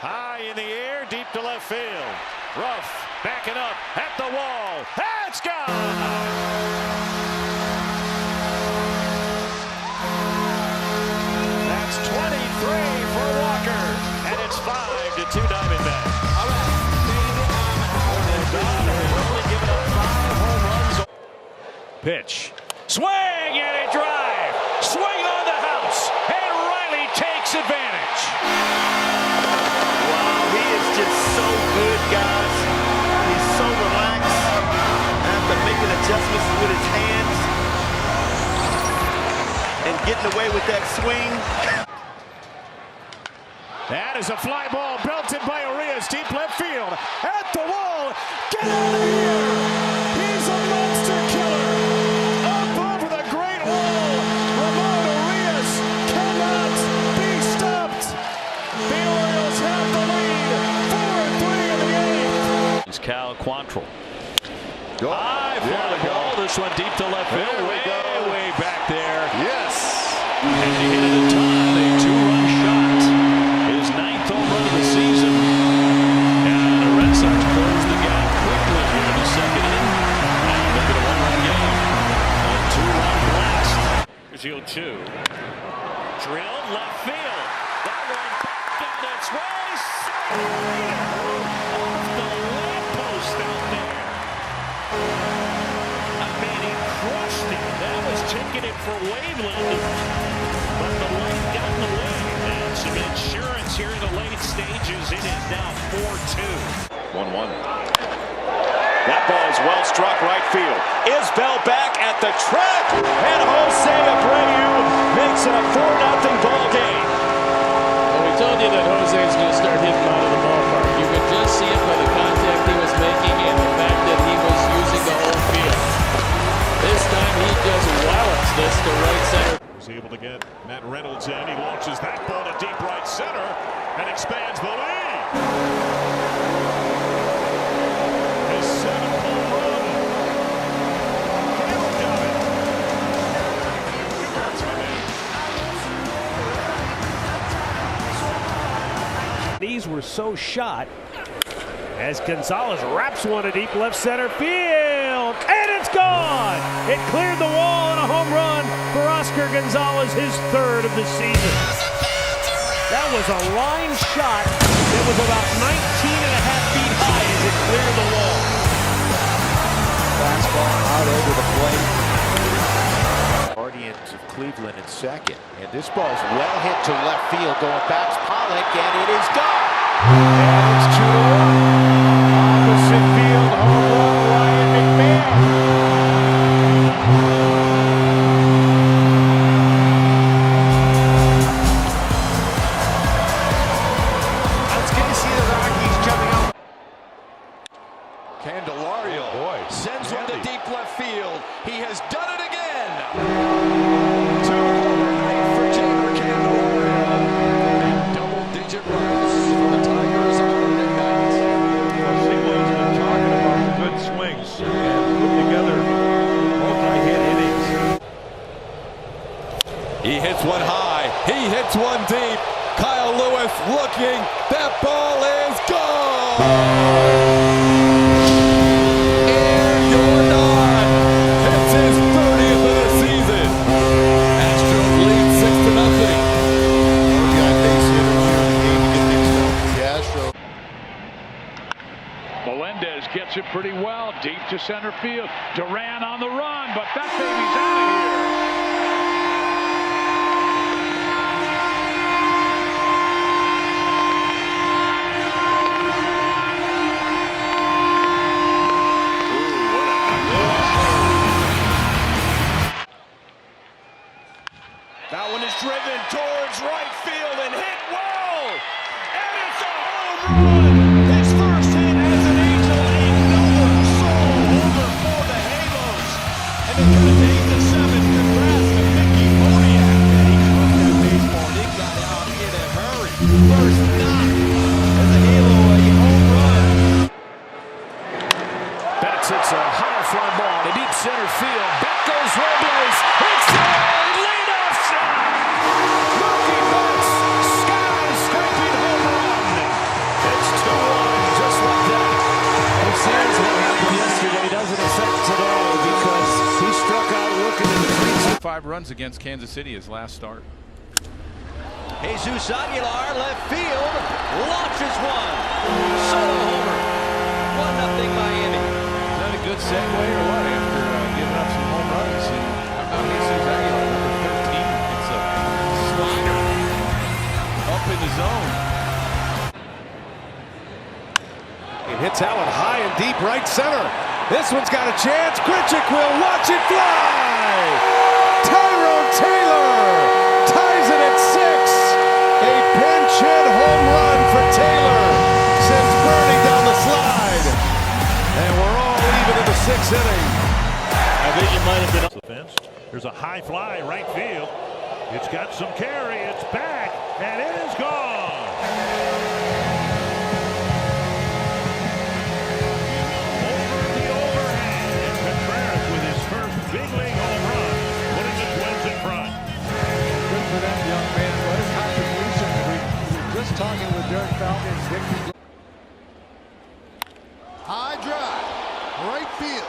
High in the air, deep to left field. Ruff backing up at the wall. It's gone! That's 23 for Walker, and it's 5-2 Diamondbacks. All right, baby, I'm out. Don has only given up 5 home runs. Pitch, swing and a drive. Swing on the house, and Riley takes advantage. Wow, he is just so good, guys. He's so relaxed after making adjustments with his hands and getting away with that swing. That is a fly ball belted by Arias, deep left field. At the wall, get out of here! He's a monster killer! Up over the great wall, Ramon Arias cannot be stopped! The Orioles have the lead, 4-3 in the 8th. It's Cal Quantrill. High fly ball, this one deep to left field, way back there. Yes! And he hit it in time, a 2-run shot. His 9th home run of the season. And the Red Sox close the gap quickly here in the second inning. And look at a 1-run game. A 2-run blast. Here's 0-2. Drilled left field. That one back on its way. Off the lamppost out there. I mean, he crushed it. That was taking it for Waveland. But the light got in the way. And some insurance here in the late stages. It is now 4-2. 1-1. That ball is well struck right field. Isbell back at the track, and Jose Abreu makes it a 4-0 ball game. Well, we told you that Jose is going to start hitting out of the ballpark. You could just see it by the contact he was making and the fact that he was using the whole field. This time he just wallops this to right center. Was able to get Matt Reynolds in. He launches that ball to deep right center and expands the lead. His 7th home run. Caleb got it. These were so shot as Gonzalez wraps one to deep left center field, and it's gone! It cleared the wall and a home run for Oscar Gonzalez, his 3rd of the season. That was a line shot that was about 19.5 feet high as it cleared the wall. Fastball out over the plate. Guardians of Cleveland in second. And this ball is well hit to left field, going back to Pollock, and it is gone. And it's 2-1. Opposite field, home run, Ryan McMahon. It's good to see the Rockies jumping up. Candelario sends one to deep left field. He has done it again. 2-1 for Jeimer Candelario. And double-digit runs for the Tigers on Monday night. Singleton's been talking about the good swings and put together multi-hit innings. He hits one high. He hits one deep. Kyle Lewis looking. That ball is gone. And you're not. It's his 30th of the season. Astros lead 6-0. Got base hitters here in the game to get things done. The Astros. Melendez gets it pretty well, deep to center field. Duran on the run, but that baby's out of here. That one is driven towards right field and hit well. And it's a home run. His first hit as an Angel, another solo homer for the Halos. And they cut it to 8-7. Congrats. runs against Kansas City his last start. Jesus Aguilar, left field, launches one. Solo homer. 1-0 Miami. Is that a good segue or what after giving up some home runs? And how about Jesus Aguilar, number 13? It's a slider up in the zone. It hits that one high and deep right center. This one's got a chance. Grichuk will watch it fly. Tyrone Taylor ties it at 6. A pinch hit home run for Taylor. Sends Bernie down the slide. And we're all even in the 6th inning. I think you might have been The fence. There's a high fly right field. It's got some carry. It's back. And it is gone. Talking with Derek Falcons. High drive, right field.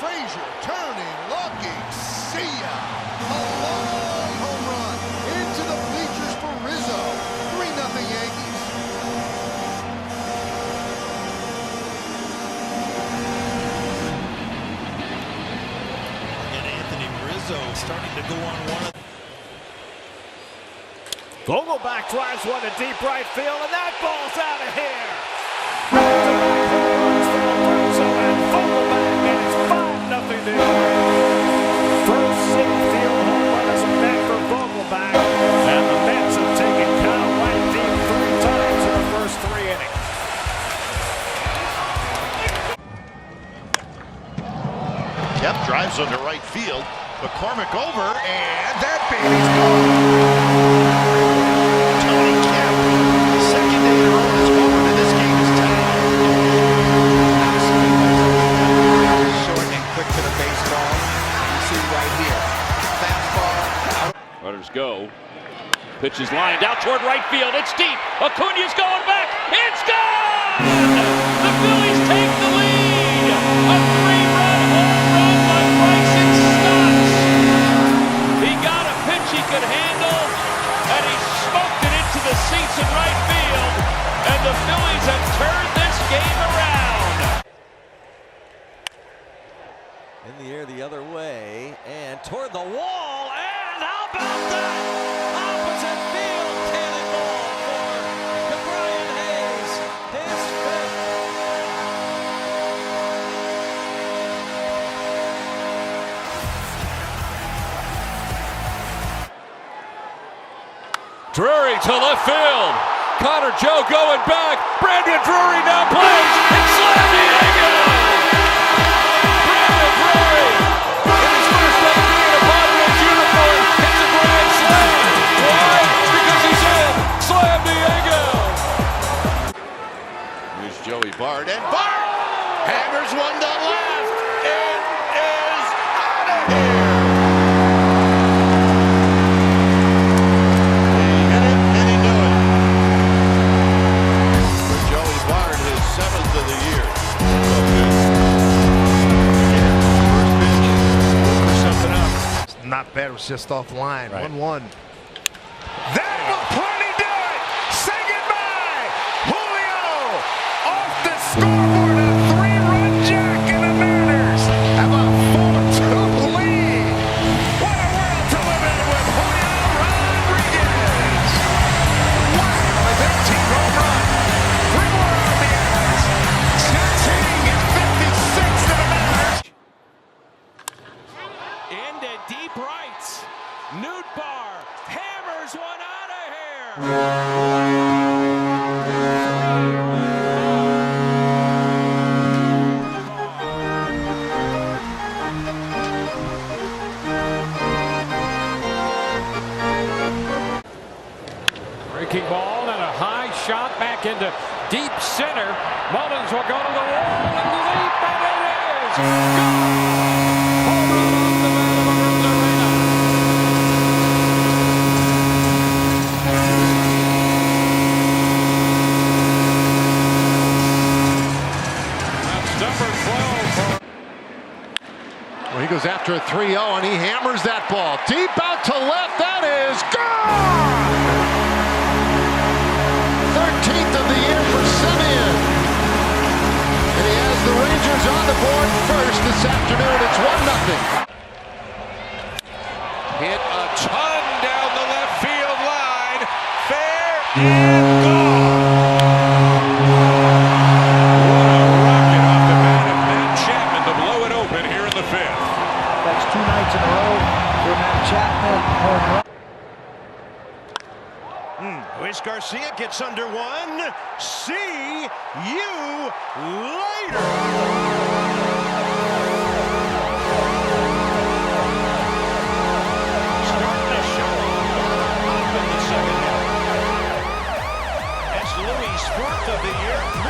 Frazier turning, looking, see ya. A long home run into the bleachers for Rizzo. 3-0 Yankees. And Anthony Rizzo starting to go on one. Vogelbach drives one to deep right field, and that ball's out of here. And Vogelbach, and it's 5-0 New York. First Citi Field home run is back for Vogelbach, and the Mets have taken Kyle White deep 3 times in the first 3 innings. Kemp drives under right field. McCormick over, and that baby's gone. Tony Kemp, second day in a row has homered, and this game is tied. Short and quick to the baseball. You see right here. Fastball. Runners go. Pitch is lined out toward right field. It's deep. Acuna's going back. It's gone! The Phillies take the lead. A 3-run home run by Bryson Stotts. He got a pitch he could handle, and he smoked it into the seats in right field. And the Phillies have turned this game around. In the air the other way, and toward the wall, and how about that? Opposite field cannonball for Brian Hayes, his 5th. Drury to left field. Connor Joe going back. Brandon Drury now plays. It's San Diego. Brandon Drury, in his first ever year in a Padres uniform, hits a grand slam. Why? Because he's in San Diego. Here's Joey Bart, and Bart hammers one to left. It is out of here. He hit it, and he knew it. For Joey Bart, his 7th of the year. Something up. Not bad. It was just offline. 1-1. That will plenty do it. Say goodbye. Julio off the scoreboard. A 3-run jack, and the Mariners have a 4-2 lead. What a world to live in with Julio Rodriguez. Wow, his 18th home run. 3 more RBIs. Since hitting his 56th to the Mariners. Into deep right. Nootbaar hammers one out of here. Breaking ball and a high shot back into deep center. Mullins will go to the wall and leap, and it is gone. Home run off the bat of Arena. That's number 12 for... Well, he goes after after a 3-0, and he hammers that ball deep out to left. That is gone! 13th of the year for Simeon. And he has the Rangers on the board first this afternoon. It's 1-0. Hit a ton down the left field line. Fair and gone. What a rocket off the bat of Matt Chapman to blow it open here in the 5th. That's 2 nights in a row for Matt Chapman. Home run. Luis Garcia gets under one. See you later. Of the year.